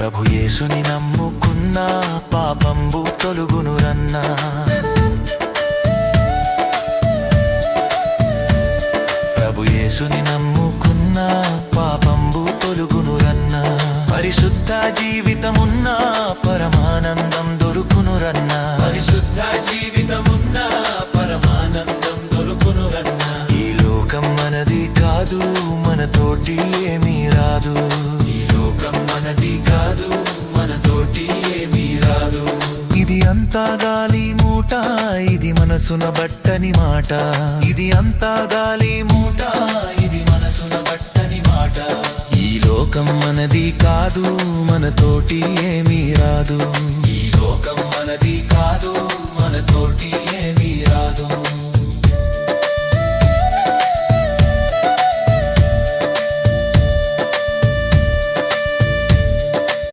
ప్రభు యేసుని నమ్ముకున్నా పాపంబు తొలుగునురన్నా. ప్రభు యేసుని నమ్ముకున్నా పాపంబు తొలుగునురన్నా. పరిశుద్ధ జీవితమున్నా పరమానందం దొరుకునురన్నా. పరిశుద్ధ జీవితమున్నా పరమానందం దొరుకునురన్నా. ఈ లోకం మనది కాదు, మనతోటి ఏమీ రాదు. ఈ లోకం మనది కాదు, మనతోటి ఏమీ రాదు. ఇది అంతా గాలి మూట, ఇది మనసున బట్టని మాట. ఇది అంతా గాలి మూట, ఇది మనసున బట్టని మాట. ఈ లోకం మనది కాదు, మనతోటి ఏమీ రాదు. ఈ లోకం మనది కాదు,